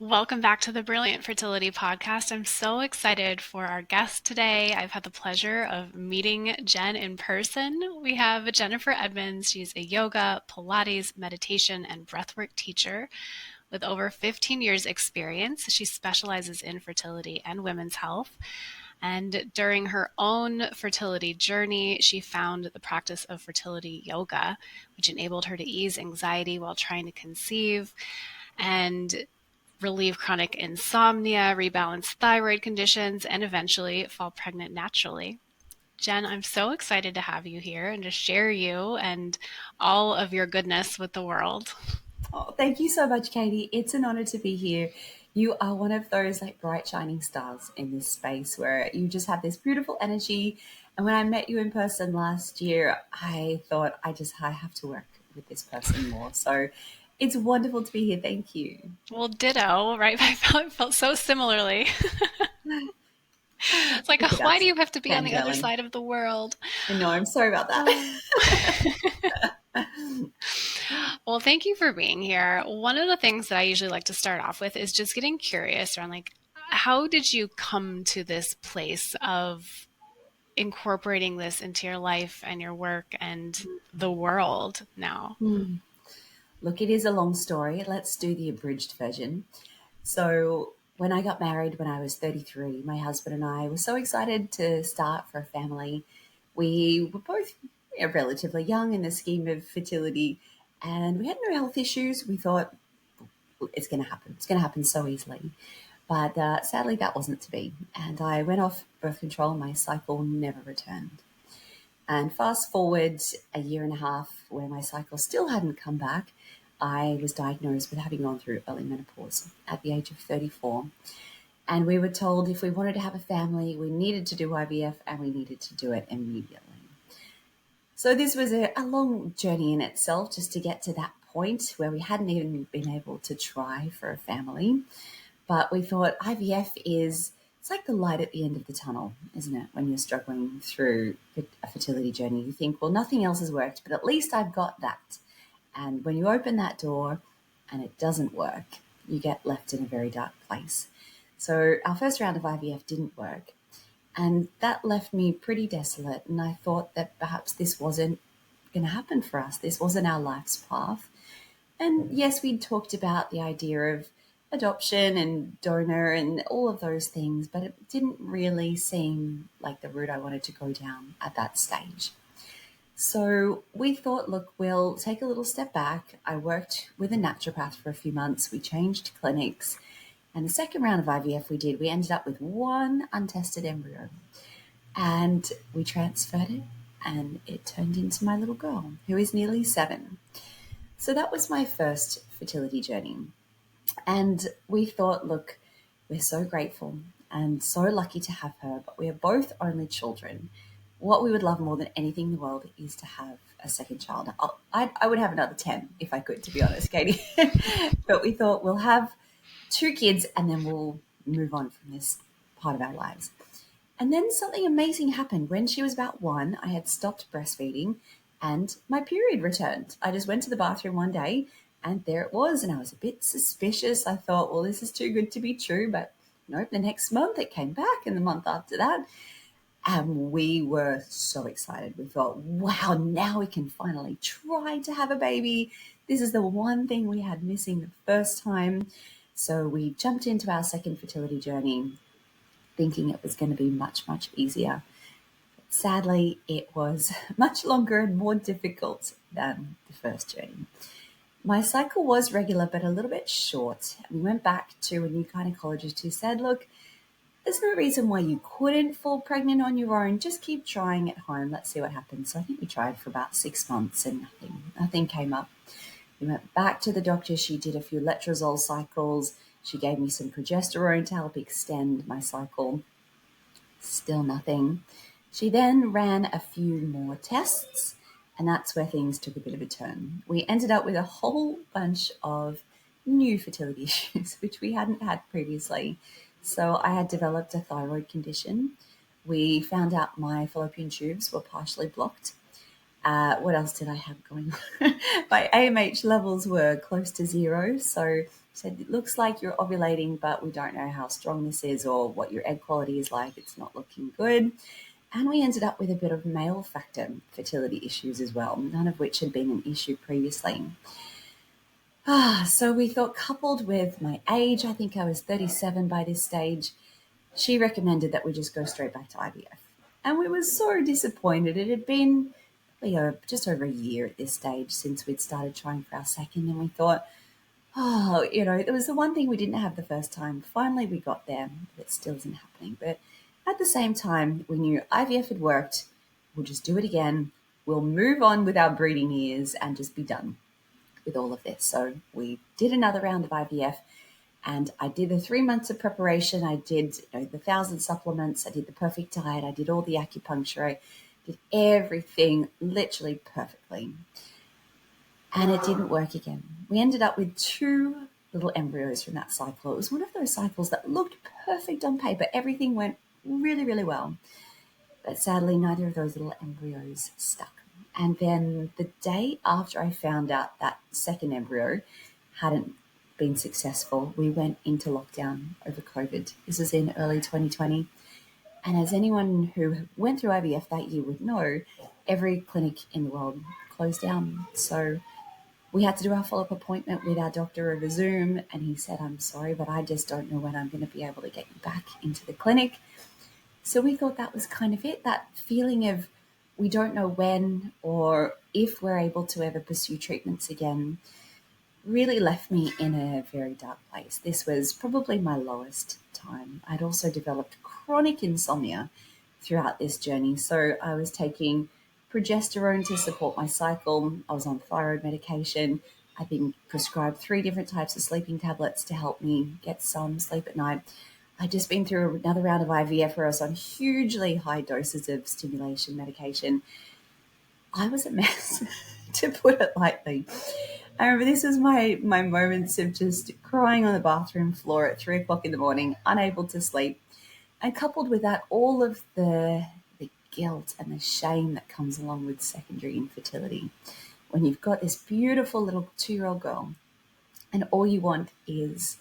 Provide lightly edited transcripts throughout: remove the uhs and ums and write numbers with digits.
Welcome back to the Brilliant Fertility Podcast. I'm so excited for our guest today. I've had the pleasure of meeting Jen in person. We have Jennifer Edmonds. She's a yoga, Pilates, meditation, and breathwork teacher with over 15 years experience. She specializes in fertility and women's health. And during her own fertility journey, she found the practice of fertility yoga, which enabled her to ease anxiety while trying to conceive and relieve chronic insomnia, rebalance thyroid conditions, and eventually fall pregnant naturally. Jen, I'm so excited to have you here and to share you and all of your goodness with the world. Oh, thank you so much, Katie. It's an honor to be here. You are one of those like bright shining stars in this space where you just have this beautiful energy. And when I met you in person last year, I thought I have to work with this person more. So it's wonderful to be here. Thank you. Well, ditto, right? I felt so similarly. It's like, Look at why do us, you have to be on the other fangirling. side of the world? I know, I'm sorry about Oh. that. Well, thank you for being here. One of the things that I usually like to start off with is just getting curious around like, how did you come to this place of incorporating this into your life and your work and the world now? Hmm. Look, it is a long story. Let's do the abridged version. So, when I got married when I was 33, my husband and I were so excited to start for a family. We were both relatively young in the scheme of fertility, and we had no health issues. We thought it's going to happen. It's going to happen so easily. But sadly, that wasn't to be. And I went off birth control, and my cycle never returned. And fast forward a year and a half, where my cycle still hadn't come back, I was diagnosed with having gone through early menopause at the age of 34. And we were told if we wanted to have a family, we needed to do IVF and we needed to do it immediately. So this was a long journey in itself just to get to that point where we hadn't even been able to try for a family. But we thought IVF it's like the light at the end of the tunnel, isn't it? When you're struggling through a fertility journey, you think, well, nothing else has worked, but at least I've got that. And when you open that door and it doesn't work, you get left in a very dark place. So our first round of IVF didn't work. And that left me pretty desolate. And I thought that perhaps this wasn't going to happen for us. This wasn't our life's path. And yes, we talked about the idea of adoption and donor and all of those things, but it didn't really seem like the route I wanted to go down at that stage. So we thought, look, we'll take a little step back. I worked with a naturopath for a few months. We changed clinics. And the second round of IVF we ended up with one untested embryo. And we transferred it, and it turned into my little girl, who is nearly 7. So that was my first fertility journey. And we thought, look, we're so grateful and so lucky to have her, but we are both only children. What we would love more than anything in the world is to have a second child. I would have another 10 if I could, to be honest, Katie. But we thought we'll have 2 kids and then we'll move on from this part of our lives. And then something amazing happened. When she was about 1, I had stopped breastfeeding and my period returned. I just went to the bathroom one day and there it was. And I was a bit suspicious. I thought, well, this is too good to be true. But nope, the next month it came back, and the month after that. And we were so excited. We thought, wow, now we can finally try to have a baby. This is the one thing we had missing the first time. So we jumped into our second fertility journey thinking it was going to be much, much easier. But sadly, it was much longer and more difficult than the first journey. My cycle was regular, but a little bit short. We went back to a new gynecologist who said, look, there's no reason why you couldn't fall pregnant on your own. Just keep trying at home. Let's see what happens. So I think we tried for about 6 months and nothing came up. We went back to the doctor. She did a few letrozole cycles. She gave me some progesterone to help extend my cycle. Still nothing. She then ran a few more tests, and that's where things took a bit of a turn. We ended up with a whole bunch of new fertility issues, which we hadn't had previously. So I had developed a thyroid condition. We found out my fallopian tubes were partially blocked. What else did I have going on? My AMH levels were close to 0, so Said, it looks like you're ovulating, but we don't know how strong this is or what your egg quality is like. It's not looking good. And we ended up with a bit of male factor fertility issues as well, none of which had been an issue previously. So we thought, coupled with my age, I think I was 37 by this stage, she recommended that we just go straight back to IVF. And we were so disappointed. It had been just over a year at this stage since we'd started trying for our second, and we thought, it was the one thing we didn't have the first time. Finally, we got there, but it still isn't happening. But at the same time, we knew IVF had worked. We'll just do it again. We'll move on with our breeding years and just be done with all of this. So we did another round of IVF, and I did the 3 months of preparation. I did the 1,000 supplements. I did the perfect diet. I did all the acupuncture. I did everything literally perfectly. And it didn't work again. We ended up with 2 little embryos from that cycle. It was one of those cycles that looked perfect on paper. Everything went really, really well. But sadly, neither of those little embryos stuck. And then the day after I found out that second embryo hadn't been successful, we went into lockdown over COVID. This was in early 2020. And as anyone who went through IVF that year would know, every clinic in the world closed down. So we had to do our follow-up appointment with our doctor over Zoom, and he said, I'm sorry, but I just don't know when I'm going to be able to get you back into the clinic. So we thought that was kind of it, that feeling of we don't know when or if we're able to ever pursue treatments again really left me in a very dark place. This was probably my lowest time. I'd also developed chronic insomnia throughout this journey. So I was taking progesterone to support my cycle. I was on thyroid medication. I've been prescribed 3 different types of sleeping tablets to help me get some sleep at night. I'd just been through another round of IVF where I was on hugely high doses of stimulation medication. I was a mess, to put it lightly. I remember this was my moments of just crying on the bathroom floor at 3 o'clock in the morning, unable to sleep. And coupled with that, all of the guilt and the shame that comes along with secondary infertility. When you've got this beautiful little 2-year-old girl and all you want is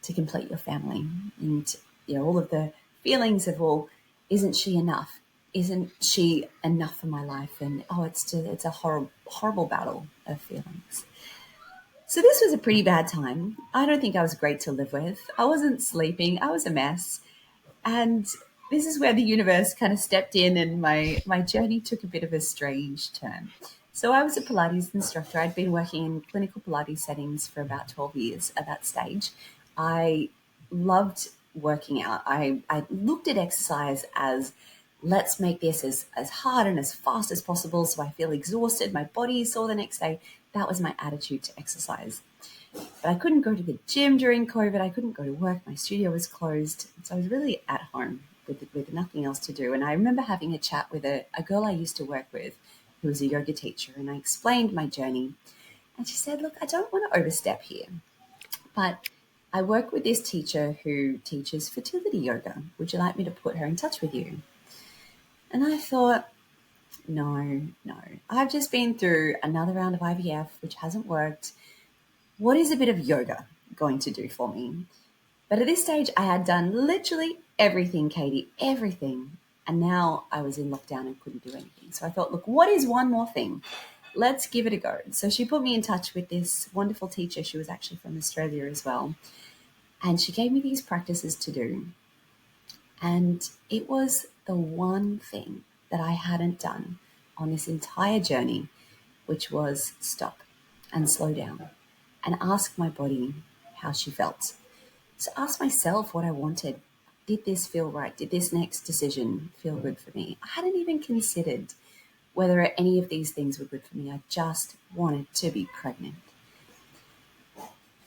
to complete your family, and all of the feelings of, well, isn't she enough? Isn't she enough for my life? And it's a horrible battle of feelings. So this was a pretty bad time. I don't think I was great to live with. I wasn't sleeping. I was a mess. And this is where the universe kind of stepped in, and my journey took a bit of a strange turn. So I was a Pilates instructor. I'd been working in clinical Pilates settings for about 12 years at that stage. I loved working out. I looked at exercise as, let's make this as hard and as fast as possible so I feel exhausted, my body is sore the next day. That was my attitude to exercise. But I couldn't go to the gym during COVID. I couldn't go to work. My studio was closed. So I was really at home with nothing else to do. And I remember having a chat with a girl I used to work with who was a yoga teacher. And I explained my journey. And she said, look, I don't want to overstep here, but I work with this teacher who teaches fertility yoga. Would you like me to put her in touch with you? And I thought, no. I've just been through another round of IVF, which hasn't worked. What is a bit of yoga going to do for me? But at this stage, I had done literally everything, Katie, everything. And now I was in lockdown and couldn't do anything. So I thought, look, what is one more thing? Let's give it a go. So she put me in touch with this wonderful teacher. She was actually from Australia as well. And she gave me these practices to do. And it was the one thing that I hadn't done on this entire journey, which was stop and slow down and ask my body how she felt. So ask myself what I wanted. Did this feel right? Did this next decision feel good for me? I hadn't even considered whether any of these things were good for me. I just wanted to be pregnant.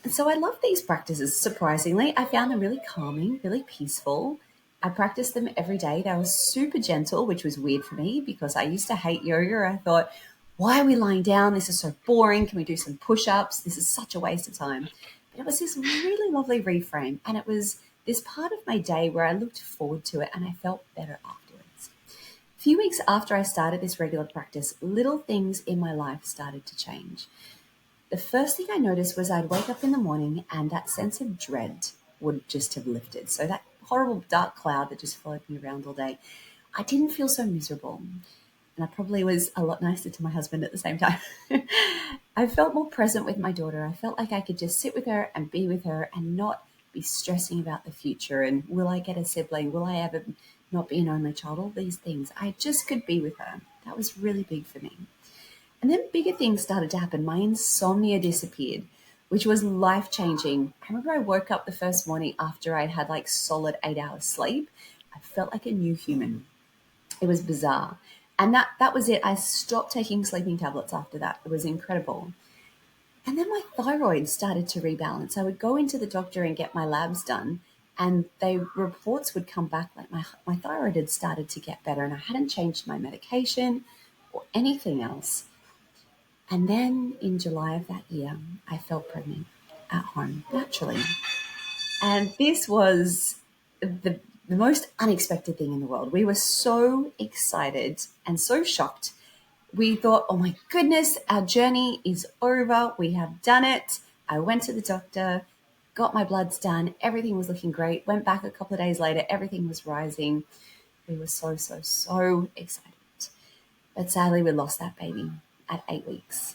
And so I love these practices, surprisingly. I found them really calming, really peaceful. I practiced them every day. They were super gentle, which was weird for me because I used to hate yoga. I thought, why are we lying down? This is so boring. Can we do some push-ups? This is such a waste of time. But it was this really lovely reframe, and it was this part of my day where I looked forward to it and I felt better afterwards. A few weeks after I started this regular practice, little things in my life started to change. the first thing I noticed was I'd wake up in the morning and that sense of dread would just have lifted. So that horrible dark cloud that just followed me around all day, I didn't feel so miserable. And I probably was a lot nicer to my husband at the same time. I felt more present with my daughter. I felt like I could just sit with her and be with her and not be stressing about the future and will I get a sibling? Will I ever not be an only child? All these things. I just could be with her. That was really big for me. And then bigger things started to happen. My insomnia disappeared, which was life changing. I remember I woke up the first morning after I'd had like solid 8 hours sleep. I felt like a new human. It was bizarre. And that was it. I stopped taking sleeping tablets after that. It was incredible. And then my thyroid started to rebalance. I would go into the doctor and get my labs done, and reports would come back like my thyroid had started to get better, and I hadn't changed my medication or anything else. And then in July of that year, I fell pregnant at home naturally. And this was the most unexpected thing in the world. We were so excited and so shocked. We thought, oh my goodness, our journey is over. We have done it. I went to the doctor, got my bloods done. Everything was looking great. Went back a couple of days later. Everything was rising. We were so, so, so excited. But sadly, we lost that baby at 8 weeks.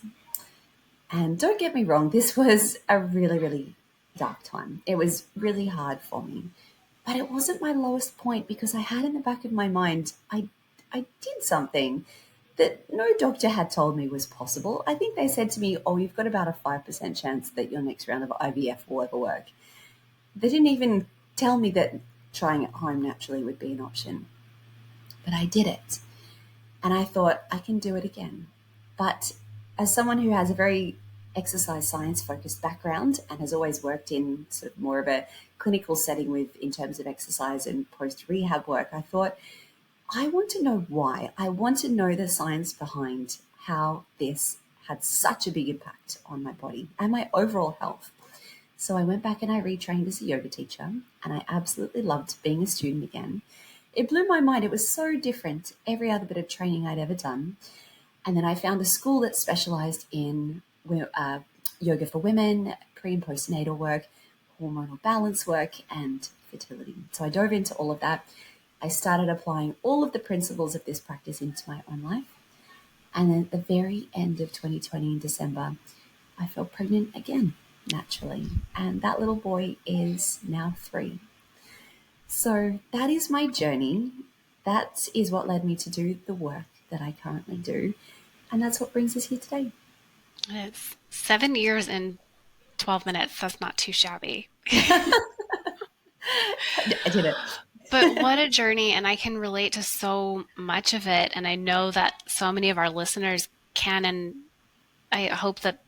And don't get me wrong, this was a really, really dark time. It was really hard for me. But it wasn't my lowest point because I had in the back of my mind, I did something that no doctor had told me was possible. I think they said to me, oh, you've got about a 5% chance that your next round of IVF will ever work. They didn't even tell me that trying at home naturally would be an option. But I did it. And I thought, I can do it again. But as someone who has a very exercise science focused background and has always worked in sort of more of a clinical setting in terms of exercise and post rehab work, I thought, I want to know why. I want to know the science behind how this had such a big impact on my body and my overall health. So I went back and I retrained as a yoga teacher, and I absolutely loved being a student again. It blew my mind. It was so different to every other bit of training I'd ever done. And then I found a school that specialized in yoga for women, pre and postnatal work, hormonal balance work, and fertility. So I dove into all of that. I started applying all of the principles of this practice into my own life. And then at the very end of 2020 in December, I fell pregnant again, naturally. And that little boy is now 3. So that is my journey. That is what led me to do the work that I currently do. And that's what brings us here today. It's 7 years and 12 minutes. That's not too shabby. I did it. But what a journey, and I can relate to so much of it. And I know that so many of our listeners can, and I hope that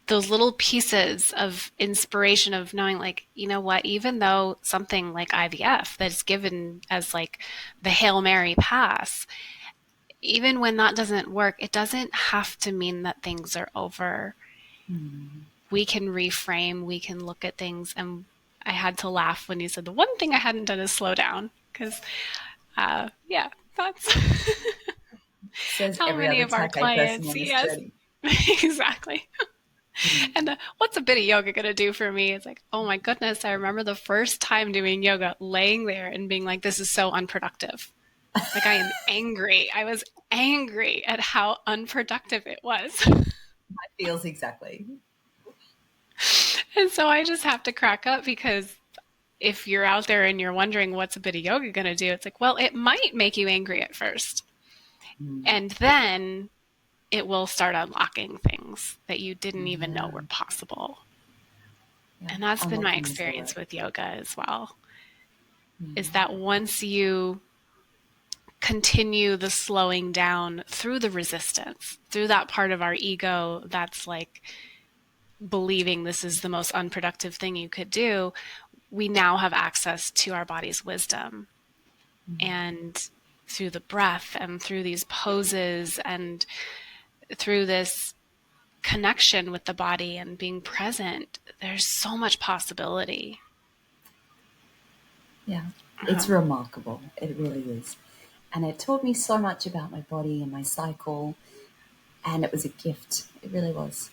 those little pieces of inspiration of knowing, like, you know what, even though something like IVF that's given as like the Hail Mary pass, even when that doesn't work, it doesn't have to mean that things are over. We can reframe, we can look at things. And I had to laugh when you said the one thing I hadn't done is slow down, because yeah, that's Says how every many other of our type A person clients, on this yes, journey. exactly. And what's a bit of yoga going to do for me? It's like, oh my goodness, I remember the first time doing yoga, laying there and being like, this is so unproductive. Like, I am angry. I was angry at how unproductive it was. Feels exactly. And so I just have to crack up, because if you're out there and you're wondering what's a bit of yoga going to do, it's like, well, it might make you angry at first. And then it will start unlocking things that you didn't even know were possible. Yeah. And that's been my Unlocking is the experience word. with yoga as well, is that once you continue the slowing down through the resistance, through that part of our ego that's like believing this is the most unproductive thing you could do, we now have access to our body's wisdom. And through the breath and through these poses and through this connection with the body and being present, there's so much possibility. Yeah. It's remarkable. It really is. And it taught me so much about my body and my cycle. And it was a gift. It really was.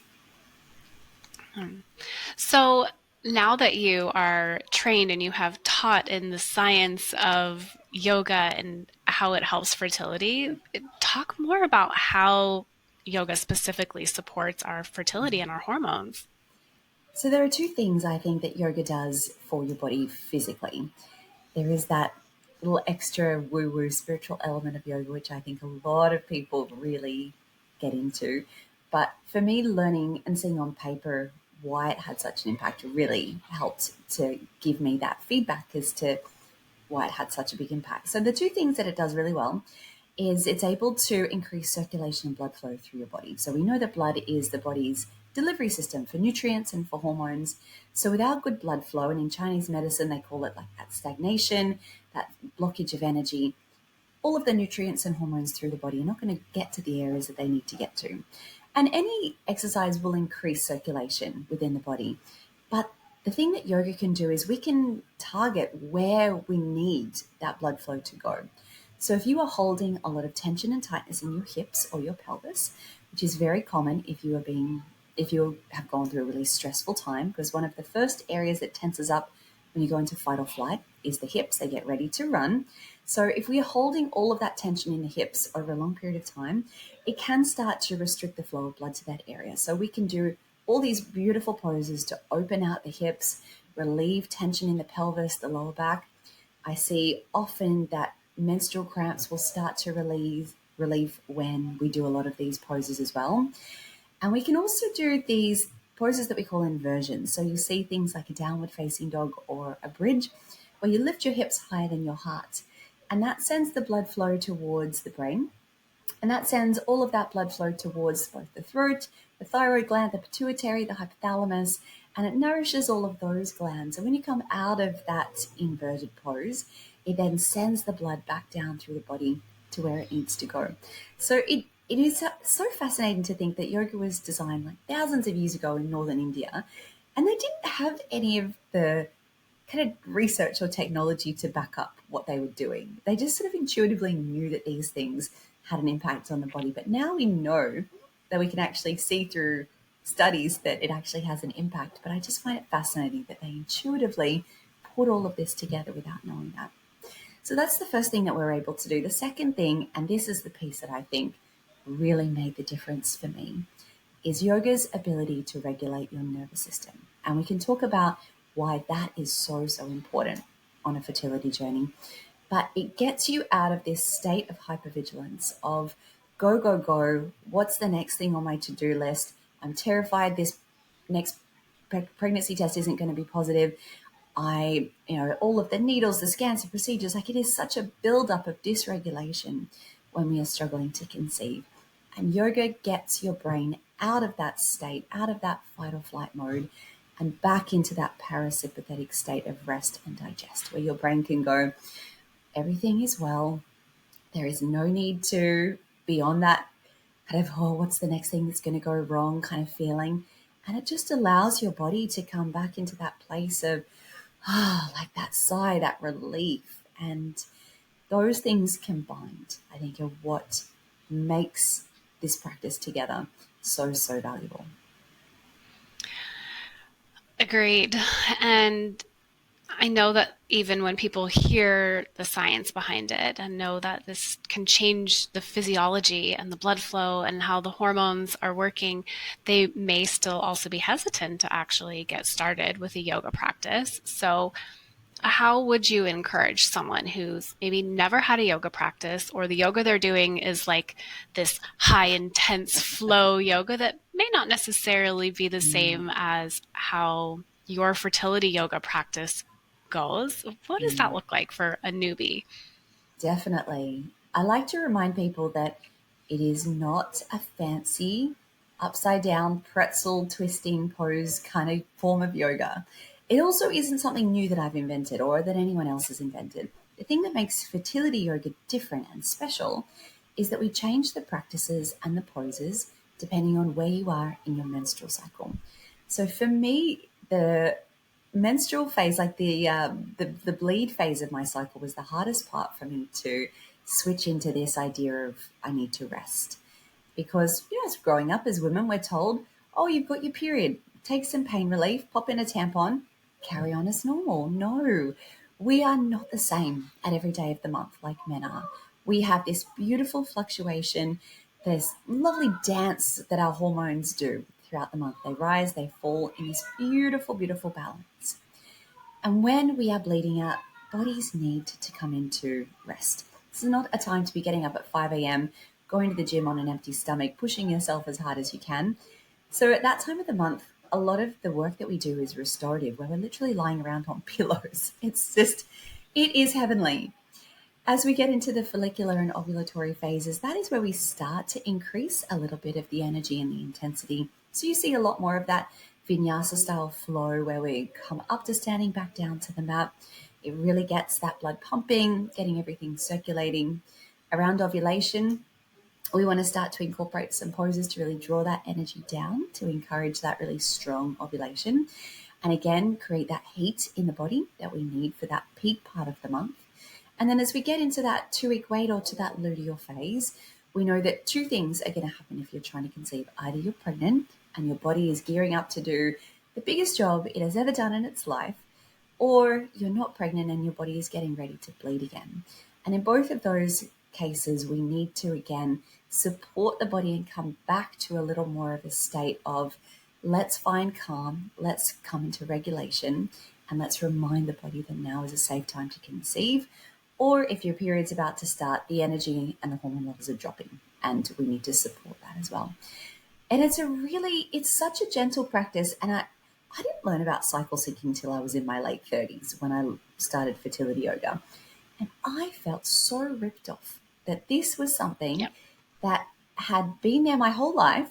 So now that you are trained and you have taught in the science of yoga and how it helps fertility, talk more about how yoga specifically supports our fertility and our hormones. So there are two things I think that yoga does for your body physically. There is that little extra woo woo spiritual element of yoga, which I think a lot of people really get into. But for me, learning and seeing on paper why it had such an impact really helped to give me that feedback as to why it had such a big impact. So the two things that it does really well is it's able to increase circulation and blood flow through your body. So we know that blood is the body's delivery system for nutrients and for hormones. So without good blood flow, and in Chinese medicine they call it like that stagnation, that blockage of energy, all of the nutrients and hormones through the body are not going to get to the areas that they need to get to. And any exercise will increase circulation within the body. But the thing that yoga can do is we can target where we need that blood flow to go. So if you are holding a lot of tension and tightness in your hips or your pelvis, which is very common if you have gone through a really stressful time, because one of the first areas that tenses up when you go into fight or flight is the hips. They get ready to run. So if we are holding all of that tension in the hips over a long period of time, it can start to restrict the flow of blood to that area. So we can do all these beautiful poses to open out the hips, relieve tension in the pelvis, the lower back. I see often that menstrual cramps will start to relieve when we do a lot of these poses as well. And we can also do these poses that we call inversions. So you see things like a downward facing dog or a bridge, where you lift your hips higher than your heart. And that sends the blood flow towards the brain. And that sends all of that blood flow towards both the throat, the thyroid gland, the pituitary, the hypothalamus, and it nourishes all of those glands. And when you come out of that inverted pose, it then sends the blood back down through the body to where it needs to go. So it is so fascinating to think that yoga was designed like thousands of years ago in northern India, and they didn't have any of the kind of research or technology to back up what they were doing. They just sort of intuitively knew that these things had an impact on the body. But now we know that we can actually see through studies that it actually has an impact. But I just find it fascinating that they intuitively put all of this together without knowing that. So that's the first thing that we're able to do. The second thing, and this is the piece that I think really made the difference for me, is yoga's ability to regulate your nervous system. And we can talk about why that is so, so important on a fertility journey. But it gets you out of this state of hypervigilance of go, go, go. What's the next thing on my to-do list? I'm terrified this next pregnancy test isn't going to be positive. All of the needles, the scans, the procedures, like it is such a buildup of dysregulation when we are struggling to conceive. And yoga gets your brain out of that state, out of that fight or flight mode, and back into that parasympathetic state of rest and digest, where your brain can go, everything is well. There is no need to be on that kind of, oh, what's the next thing that's going to go wrong kind of feeling. And it just allows your body to come back into that place of, like that sigh, that relief. And those things combined, I think, are what makes this practice together so, so valuable. Agreed. And I know that even when people hear the science behind it and know that this can change the physiology and the blood flow and how the hormones are working, they may still also be hesitant to actually get started with a yoga practice. So, how would you encourage someone who's maybe never had a yoga practice, or the yoga they're doing is like this high intense flow yoga that may not necessarily be the Mm, same as how your fertility yoga practice goes? What does that mm. look like for a newbie? Definitely. I like to remind people that it is not a fancy upside down pretzel twisting pose kind of form of yoga. It also isn't something new that I've invented or that anyone else has invented. The thing that makes fertility yoga different and special is that we change the practices and the poses depending on where you are in your menstrual cycle. So for me, the menstrual phase, like the bleed phase of my cycle, was the hardest part for me to switch into this idea of I need to rest, because as growing up as women, we're told, oh, you've got your period, take some pain relief, pop in a tampon, carry on as normal. No, we are not the same at every day of the month like men are. We have this beautiful fluctuation, this lovely dance that our hormones do throughout the month. They rise, they fall in this beautiful, beautiful balance. And when we are bleeding out, bodies need to come into rest. This is not a time to be getting up at 5 a.m., going to the gym on an empty stomach, pushing yourself as hard as you can. So at that time of the month, a lot of the work that we do is restorative, where we're literally lying around on pillows. It is heavenly. As we get into the follicular and ovulatory phases, that is where we start to increase a little bit of the energy and the intensity. So you see a lot more of that vinyasa style flow where we come up to standing back down to the mat. It really gets that blood pumping, getting everything circulating. Around ovulation, we want to start to incorporate some poses to really draw that energy down to encourage that really strong ovulation. And again, create that heat in the body that we need for that peak part of the month. And then as we get into that 2-week wait or to that luteal phase, we know that two things are going to happen if you're trying to conceive. Either you're pregnant and your body is gearing up to do the biggest job it has ever done in its life, or you're not pregnant and your body is getting ready to bleed again. And in both of those cases, we need to, again, support the body and come back to a little more of a state of let's find calm, let's come into regulation, and let's remind the body that now is a safe time to conceive. Or if your period's about to start, the energy and the hormone levels are dropping, and we need to support that as well. And it's such a gentle practice. And I didn't learn about cycle syncing until I was in my late 30s when I started fertility yoga. And I felt so ripped off that this was something Yep. that had been there my whole life.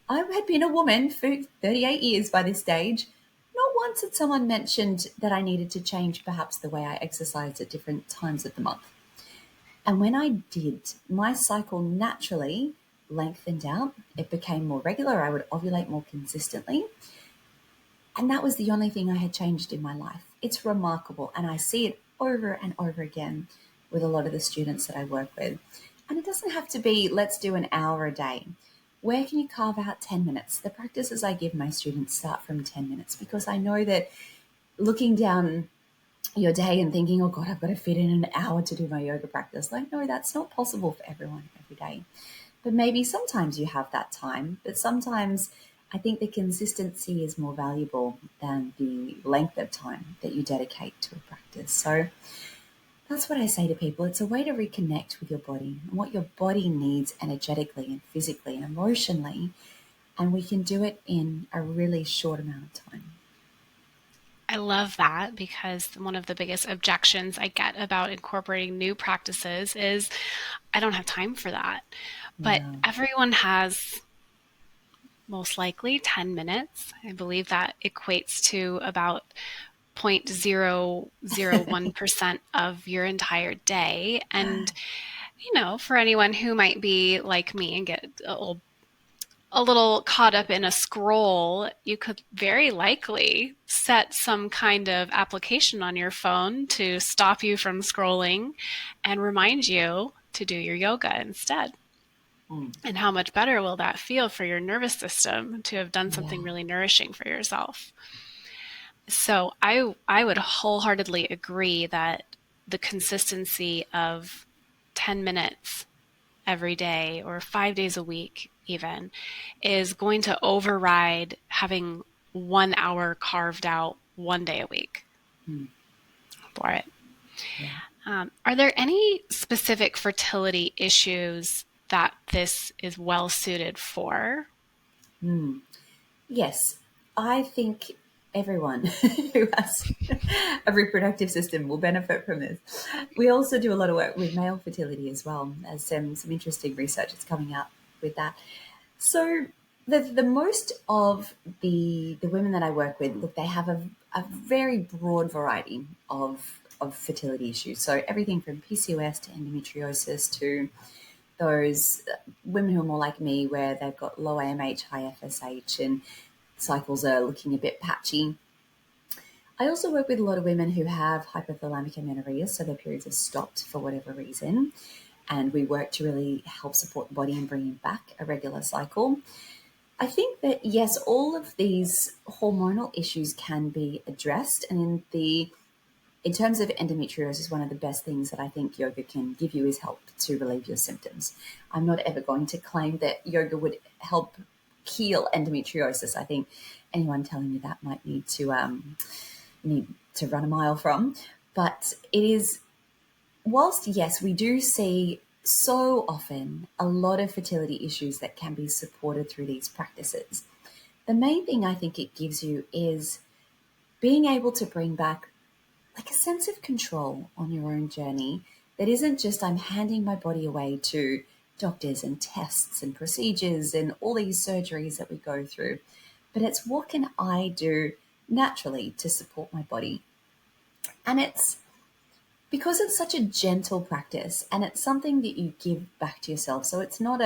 I had been a woman for 38 years by this stage. Not once had someone mentioned that I needed to change perhaps the way I exercised at different times of the month. And when I did, my cycle naturally lengthened out. It became more regular. I would ovulate more consistently. And that was the only thing I had changed in my life. It's remarkable. And I see it over and over again with a lot of the students that I work with. And it doesn't have to be, let's do an hour a day. Where can you carve out 10 minutes? The practices I give my students start from 10 minutes because I know that looking down your day and thinking, oh God, I've got to fit in an hour to do my yoga practice. Like, no, that's not possible for everyone every day. But maybe sometimes you have that time, but sometimes I think the consistency is more valuable than the length of time that you dedicate to a practice. So that's what I say to people. It's a way to reconnect with your body and what your body needs energetically and physically and emotionally. And we can do it in a really short amount of time. I love that because one of the biggest objections I get about incorporating new practices is I don't have time for that. But Yeah. everyone has most likely 10 minutes. I believe that equates to about 0.001% of your entire day. And, for anyone who might be like me and get a little caught up in a scroll, you could very likely set some kind of application on your phone to stop you from scrolling and remind you to do your yoga instead. Mm. And how much better will that feel for your nervous system to have done Yeah. something really nourishing for yourself? So I would wholeheartedly agree that the consistency of 10 minutes every day or 5 days a week even is going to override having 1 hour carved out 1 day a week Mm. for it. Yeah. Are there any specific fertility issues that this is well suited for? Mm. Yes, I think everyone who has a reproductive system will benefit from this. We also do a lot of work with male fertility as well, as some interesting research that's coming out with that. So the most of the women that I work with, look, they have a very broad variety of fertility issues. So everything from PCOS to endometriosis to those women who are more like me, where they've got low AMH, high FSH, and cycles are looking a bit patchy. I also work with a lot of women who have hypothalamic amenorrhea, so their periods have stopped for whatever reason, and we work to really help support the body and bring back a regular cycle. I think that yes, all of these hormonal issues can be addressed, and in terms of endometriosis, one of the best things that I think yoga can give you is help to relieve your symptoms. I'm not ever going to claim that yoga would help heal endometriosis. I think anyone telling you that might need to run a mile from. But it is, whilst yes, we do see so often a lot of fertility issues that can be supported through these practices. The main thing I think it gives you is being able to bring back like a sense of control on your own journey that isn't just I'm handing my body away to doctors and tests and procedures and all these surgeries that we go through, but it's what can I do naturally to support my body. And it's because it's such a gentle practice and it's something that you give back to yourself. So it's not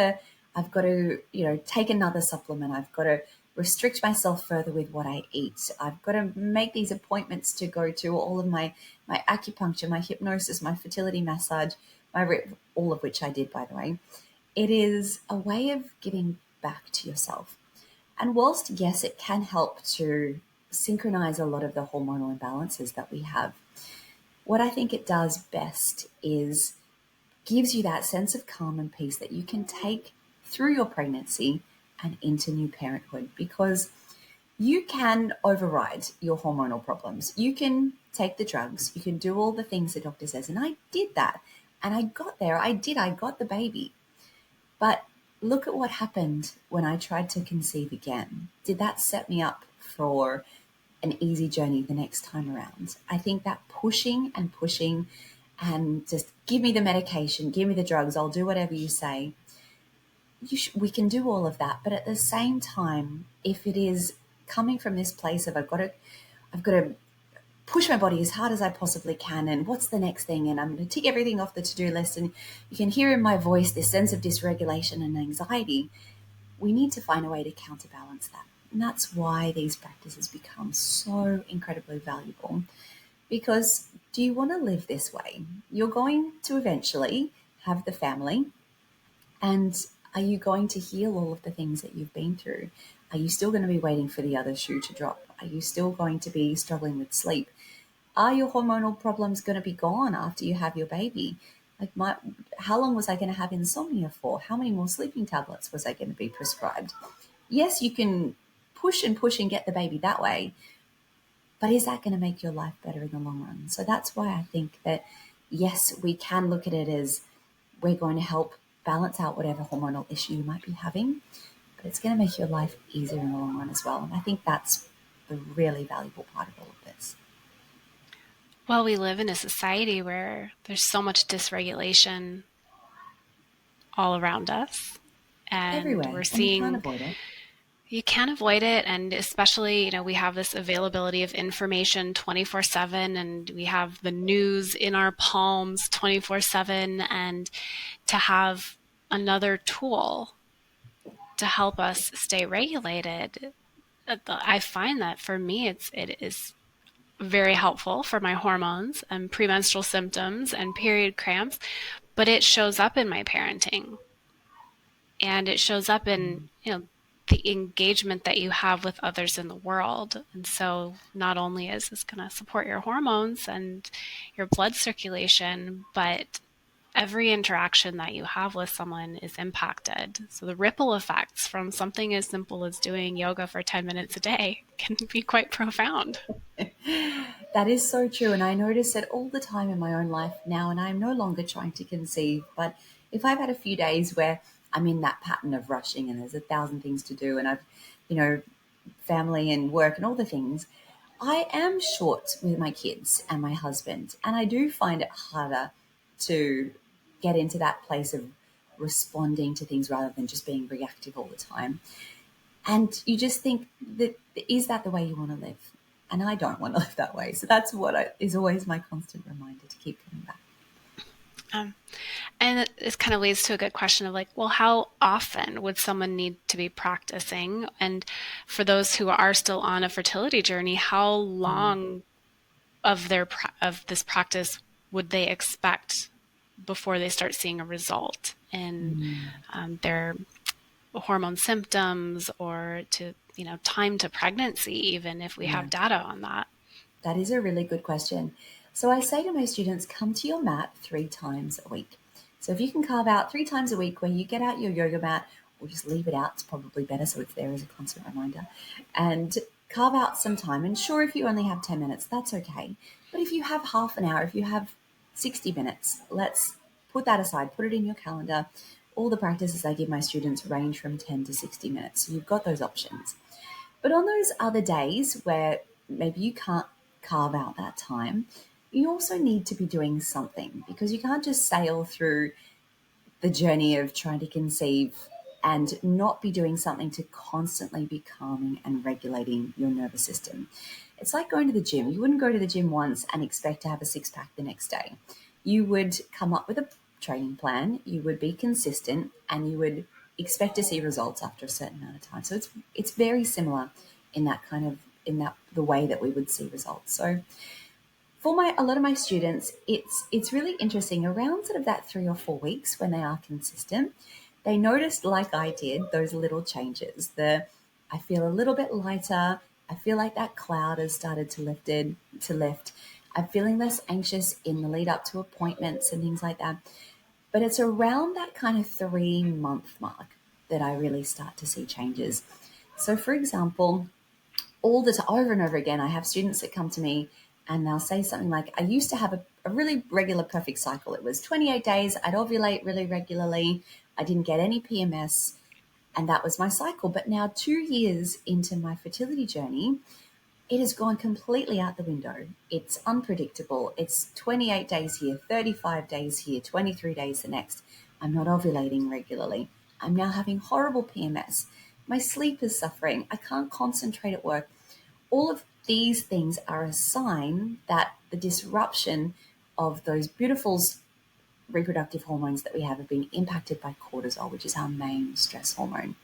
I've got to, take another supplement. I've got to restrict myself further with what I eat. I've got to make these appointments to go to all of my acupuncture, my hypnosis, my fertility massage, all of which I did, by the way. It is a way of giving back to yourself. And whilst, yes, it can help to synchronize a lot of the hormonal imbalances that we have, what I think it does best is gives you that sense of calm and peace that you can take through your pregnancy and into new parenthood, because you can override your hormonal problems. You can take the drugs, you can do all the things the doctor says. And I did that. And I got there. I got the baby. But look at what happened when I tried to conceive again. Did that set me up for an easy journey the next time around? I think that pushing and just give me the medication, give me the drugs, I'll do whatever you say. We can do all of that, but at the same time, if it is coming from this place of I've got to push my body as hard as I possibly can, and what's the next thing, and I'm going to tick everything off the to-do list, and you can hear in my voice this sense of dysregulation and anxiety, we need to find a way to counterbalance that. And that's why these practices become so incredibly valuable. Because do you want to live this way? You're going to eventually have the family, and are you going to heal all of the things that you've been through? Are you still going to be waiting for the other shoe to drop? Are you still going to be struggling with sleep? Are your hormonal problems going to be gone after you have your baby? How long was I going to have insomnia for? How many more sleeping tablets was I going to be prescribed? Yes, you can push and get the baby that way, but is that going to make your life better in the long run? So that's why I think that, yes, we can look at it as we're going to help balance out whatever hormonal issue you might be having, but it's going to make your life easier in the long run as well. And I think that's the really valuable part of all of this. Well, we live in a society where there's so much dysregulation all around us, and Everywhere, we're and you can't seeing avoid it. you can't avoid it. And especially, we have this availability of information 24/7, and we have the news in our palms 24/7, and to have another tool to help us stay regulated, I find that for me it is very helpful for my hormones and premenstrual symptoms and period cramps, but it shows up in my parenting, and it shows up in, the engagement that you have with others in the world. And so not only is this going to support your hormones and your blood circulation, but every interaction that you have with someone is impacted. So the ripple effects from something as simple as doing yoga for 10 minutes a day can be quite profound. That is so true. And I notice it all the time in my own life now. And I'm no longer trying to conceive. But if I've had a few days where I'm in that pattern of rushing and there's 1,000 things to do, and I've, family and work and all the things, I am short with my kids and my husband. And I do find it harder to get into that place of responding to things rather than just being reactive all the time. And you just think that, is that the way you want to live? And I don't want to live that way. So that's what is always my constant reminder to keep coming back. Um, and this kind of leads to a good question of well, how often would someone need to be practicing? And for those who are still on a fertility journey, how long of this practice would they expect before they start seeing a result in their hormone symptoms or to, time to pregnancy, even if we Yeah. have data on that? That is a really good question. So I say to my students, come to your mat 3 times a week. So if you can carve out 3 times a week where you get out your yoga mat, or just leave it out, it's probably better so it's there as a constant reminder, and carve out some time. And sure, if you only have 10 minutes, that's okay. But if you have half an hour, if you have 60 minutes, let's put that aside, put it in your calendar. All the practices I give my students range from 10 to 60 minutes. So you've got those options. But on those other days where maybe you can't carve out that time, you also need to be doing something because you can't just sail through the journey of trying to conceive and not be doing something to constantly be calming and regulating your nervous system. It's like going to the gym. You wouldn't go to the gym once and expect to have a six pack the next day. You would come up with a training plan, you would be consistent, and you would expect to see results after a certain amount of time. So it's very similar in that kind of in that the way that we would see results. So for a lot of my students, it's really interesting around sort of that 3 or 4 weeks when they are consistent. They noticed, like I did, those little changes. I feel a little bit lighter. I feel like that cloud has started to lift. I'm feeling less anxious in the lead up to appointments and things like that. But it's around that kind of 3 month mark that I really start to see changes. So, for example, all the time, over and over again, I have students that come to me and they'll say something like, I used to have a really regular, perfect cycle. It was 28 days. I'd ovulate really regularly. I didn't get any PMS, and that was my cycle. But now, 2 years into my fertility journey, it has gone completely out the window. It's unpredictable. It's 28 days here, 35 days here, 23 days the next. I'm not ovulating regularly. I'm now having horrible PMS. My sleep is suffering. I can't concentrate at work. All of these things are a sign that the disruption of those beautiful reproductive hormones that we have been impacted by cortisol, which is our main stress hormone.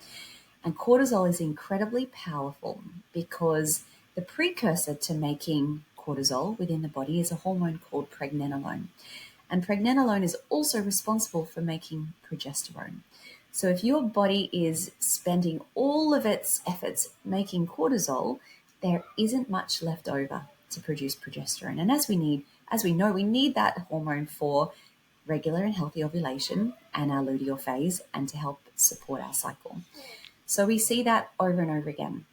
And cortisol is incredibly powerful because the precursor to making cortisol within the body is a hormone called pregnenolone. And pregnenolone is also responsible for making progesterone. So if your body is spending all of its efforts making cortisol, there isn't much left over to produce progesterone. And as we know, we need that hormone for regular and healthy ovulation and our luteal phase and to help support our cycle. So we see that over and over again.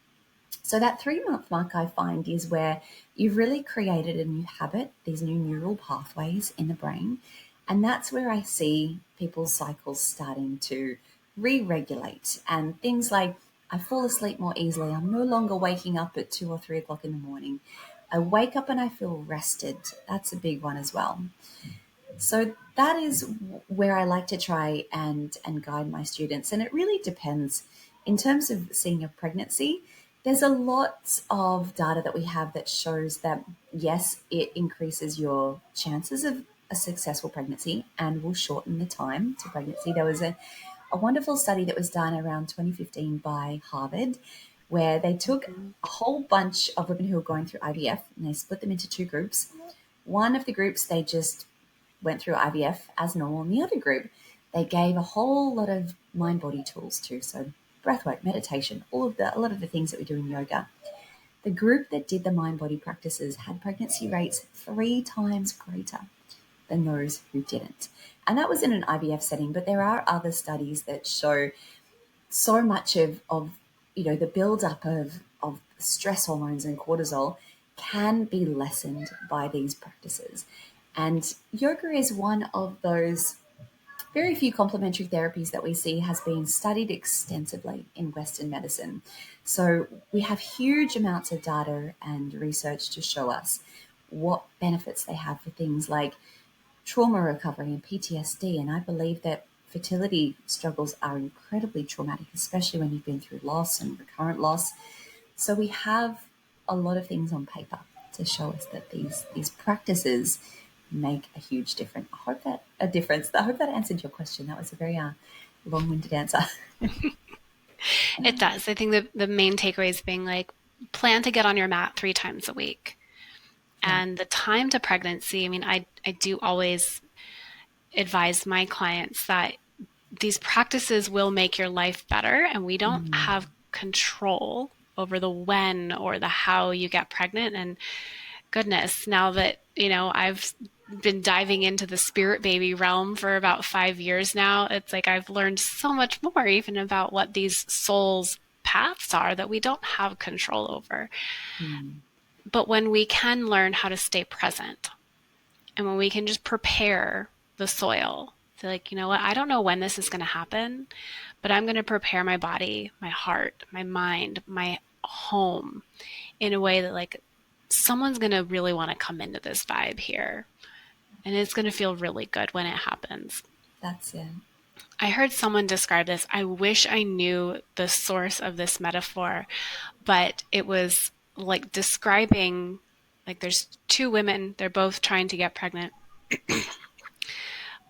So that 3 month mark I find is where you've really created a new habit, these new neural pathways in the brain. And that's where I see people's cycles starting to re-regulate and things like I fall asleep more easily. I'm no longer waking up at 2 or 3 o'clock in the morning. I wake up and I feel rested. That's a big one as well. So that is where I like to try and guide my students. And it really depends. In terms of seeing a pregnancy, there's a lot of data that we have that shows that, yes, it increases your chances of a successful pregnancy and will shorten the time to pregnancy. There was a wonderful study that was done around 2015 by Harvard where they took Mhm. a whole bunch of women who were going through IVF and they split them into 2 groups. One of the groups, they just went through IVF as normal. And the other group, they gave a whole lot of mind body tools too. So breathwork, meditation, a lot of the things that we do in yoga. The group that did the mind body practices had pregnancy rates 3 times greater than those who didn't. And that was in an IVF setting, but there are other studies that show so much of the buildup of stress hormones and cortisol can be lessened by these practices. And yoga is one of those very few complementary therapies that we see has been studied extensively in Western medicine. So we have huge amounts of data and research to show us what benefits they have for things like trauma recovery and PTSD. And I believe that fertility struggles are incredibly traumatic, especially when you've been through loss and recurrent loss. So we have a lot of things on paper to show us that these practices make a huge difference. I hope that answered your question. That was a very long-winded answer. It does. I think the main takeaway is being like, plan to get on your mat 3 times a week. Yeah. And the time to pregnancy, I mean, I do always advise my clients that these practices will make your life better, and we don't Mm, have control over the when or the how you get pregnant. And goodness, now that, I've been diving into the spirit baby realm for about 5 years now, it's like I've learned so much more even about what these souls' paths are that we don't have control over. mm, But when we can learn how to stay present, and when we can just prepare the soil, so like, you know what, I don't know when this is going to happen, but I'm going to prepare my body, my heart, my mind, my home in a way that, like, someone's going to really want to come into this vibe here. And it's going to feel really good when it happens. that's it. I heard someone describe this. I wish I knew the source of this metaphor, but it was like describing, like, there's two women, they're both trying to get pregnant.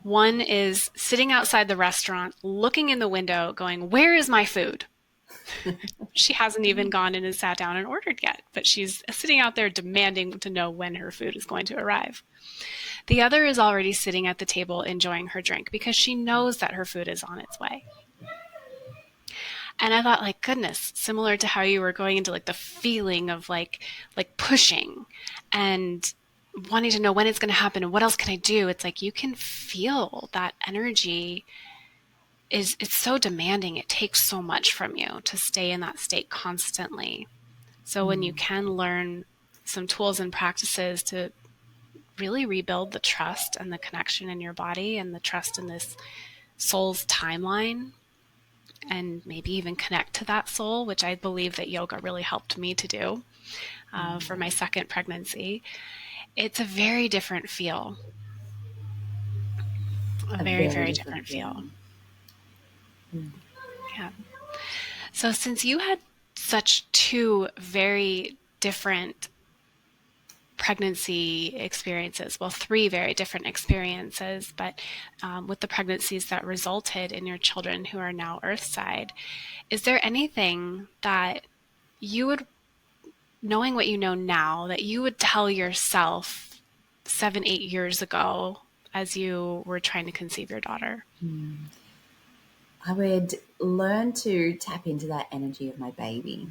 One is sitting outside the restaurant, looking in the window, going, "Where is my food?" She hasn't even gone in and sat down and ordered yet, but she's sitting out there demanding to know when her food is going to arrive. The other is already sitting at the table enjoying her drink because she knows that her food is on its way. And I thought, like, goodness, similar to how you were going into like the feeling of like pushing and wanting to know when it's going to happen and what else can I do. It's like you can feel that energy it's so demanding. It takes so much from you to stay in that state constantly. So when you Mm, can learn some tools and practices to really rebuild the trust and the connection in your body and the trust in this soul's timeline, and maybe even connect to that soul, which I believe that yoga really helped me to do for mm. my second pregnancy, it's a very different feel. A A very, very very different different feel. feeling. Mm, Yeah. So since you had such two very different pregnancy experiences, well, three very different experiences, but with the pregnancies that resulted in your children who are now Earthside, is there anything that you would, knowing what you know now, that you would tell yourself 7, 8 years ago as you were trying to conceive your daughter? mm. I would learn to tap into that energy of my baby.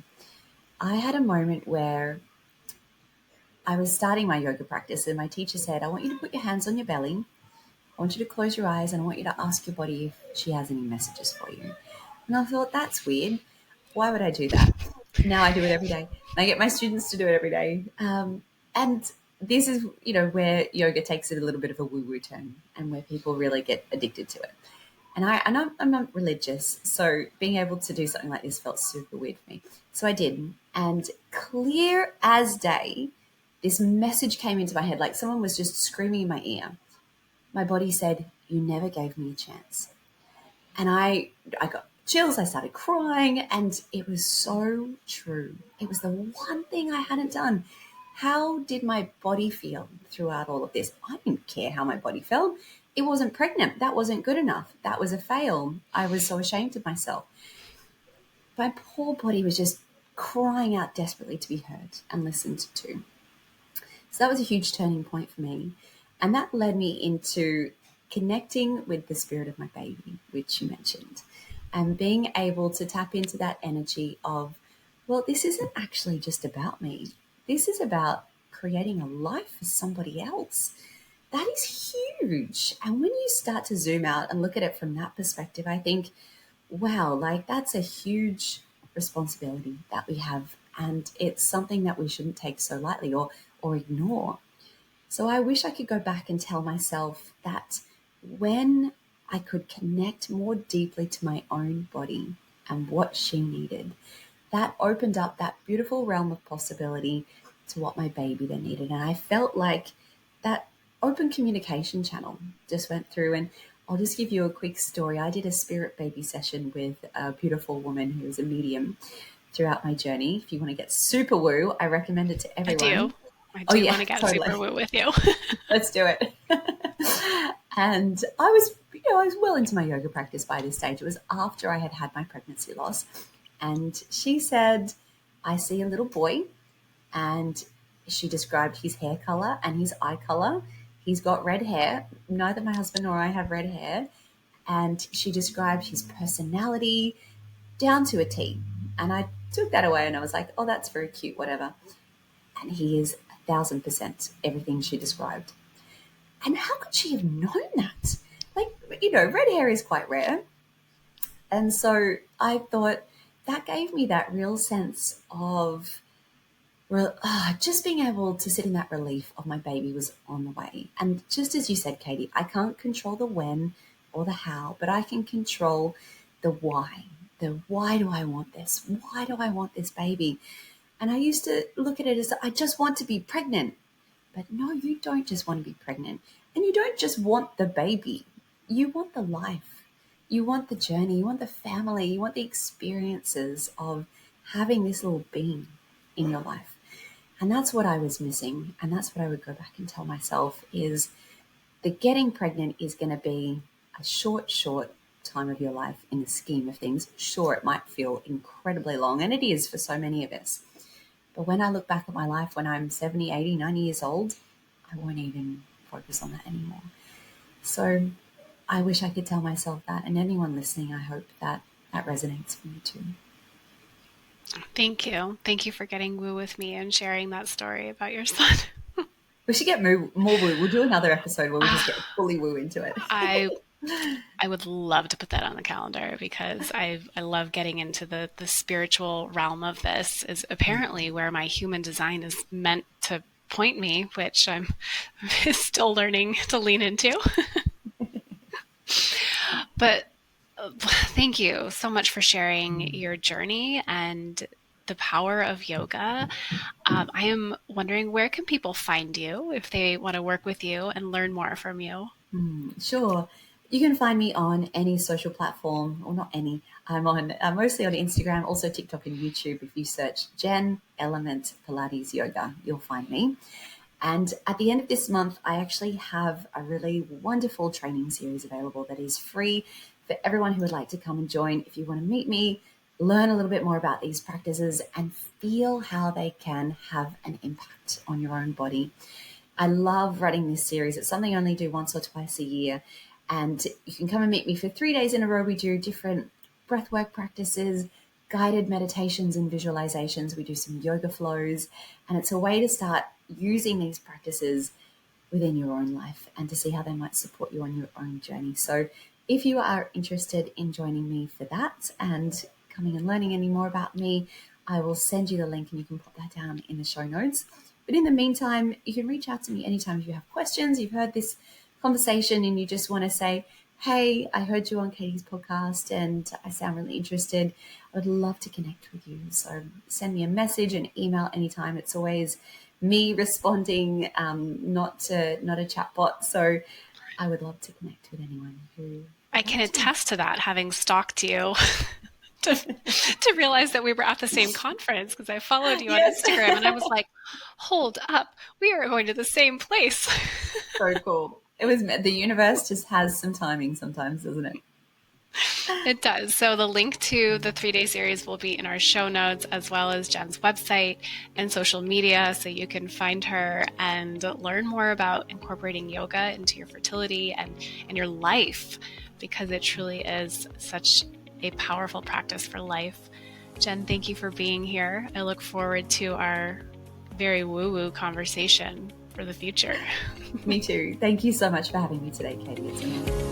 I had a moment where I was starting my yoga practice, and my teacher said, I want you to put your hands on your belly. I want you to close your eyes, and I want you to ask your body if she has any messages for you. And I thought, that's weird. Why would I do that? Now I do it every day. And I get my students to do it every day. And this is, where yoga takes it a little bit of a woo-woo turn, and where people really get addicted to it. And I'm not religious, so being able to do something like this felt super weird for me. So I did. And clear as day, this message came into my head like someone was just screaming in my ear. My body said, "You never gave me a chance." And I got chills. I started crying, and it was so true. It was the one thing I hadn't done. How did my body feel throughout all of this? I didn't care how my body felt. It wasn't pregnant. That wasn't good enough. That was a fail. I was so ashamed of myself. My poor body was just crying out desperately to be heard and listened to. So that was a huge turning point for me. And that led me into connecting with the spirit of my baby, which you mentioned, and being able to tap into that energy of, well, this isn't actually just about me. This is about creating a life for somebody else. That is huge. And when you start to zoom out and look at it from that perspective, I think, wow, like that's a huge responsibility that we have. And it's something that we shouldn't take so lightly or ignore. So I wish I could go back and tell myself that when I could connect more deeply to my own body and what she needed, that opened up that beautiful realm of possibility to what my baby then needed. And I felt like that open communication channel just went through. And I'll just give you a quick story. I did a spirit baby session with a beautiful woman who was a medium throughout my journey. If you want to get super woo, I recommend it to I do. everyone. I Oh, do yeah, want to get super totally. woo with you. Let's do it. And I was, I was well into my yoga practice by this stage. It was after I had had my pregnancy loss. And she said, I see a little boy, and she described his hair color and his eye color. He's got red hair. Neither my husband nor I have red hair. And she described his personality down to a T. And I took that away and I was like, oh, that's very cute, whatever. And he is 1,000% everything she described. And how could she have known that? Like, red hair is quite rare. And so I thought that gave me that real sense of just being able to sit in that relief of my baby was on the way. And just as you said, Katie, I can't control the when or the how, but I can control the why. The why do I want this? Why do I want this baby? And I used to look at it as I just want to be pregnant. But no, you don't just want to be pregnant. And you don't just want the baby. You want the life. You want the journey. You want the family. You want the experiences of having this little being in your life. And that's what I was missing. And that's what I would go back and tell myself is the getting pregnant is going to be a short time of your life in the scheme of things. Sure, it might feel incredibly long, and it is for so many of us. But when I look back at my life when I'm 70, 80, 90 years old, I won't even focus on that anymore. So I wish I could tell myself that. And anyone listening, I hope that resonates for you too. Thank you. Thank you for getting woo with me and sharing that story about your son. We should get more woo. We'll do another episode where we just get fully woo into it. I would love to put that on the calendar because I love getting into the spiritual realm of this is apparently where my human design is meant to point me, which I'm still learning to lean into. But thank you so much for sharing your journey and the power of yoga. I am wondering, where can people find you if they want to work with you and learn more from you? Sure. You can find me on any social platform, or not any. I'm on mostly on Instagram, also TikTok and YouTube. If you search Jen Element Pilates Yoga, you'll find me. And at the end of this month, I actually have a really wonderful training series available that is free for everyone who would like to come and join. If you want to meet me, learn a little bit more about these practices and feel how they can have an impact on your own body. I love running this series. It's something I only do once or twice a year. And you can come and meet me for 3 days in a row. We do different breathwork practices, guided meditations and visualizations. We do some yoga flows. And it's a way to start using these practices within your own life and to see how they might support you on your own journey. So if you are interested in joining me for that and coming and learning any more about me, I will send you the link and you can put that down in the show notes. But in the meantime, you can reach out to me anytime if you have questions. You've heard this conversation and you just want to say, hey, I heard you on Katie's podcast and I sound really interested. I would love to connect with you. So send me a message, an email anytime. It's always me responding, not a chat bot. So I would love to connect with anyone who... I can attest to that, having stalked you to realize that we were at the same conference because I followed you on Instagram and I was like, hold up, we are going to the same place. So cool. It was the universe just has some timing sometimes, doesn't it? It does. So the link to the 3-day series will be in our show notes as well as Jen's website and social media. So you can find her and learn more about incorporating yoga into your fertility and your life, because it truly is such a powerful practice for life. Jen, thank you for being here. I look forward to our very woo-woo conversation for the future. Me too. Thank you so much for having me today, Katie. It's amazing.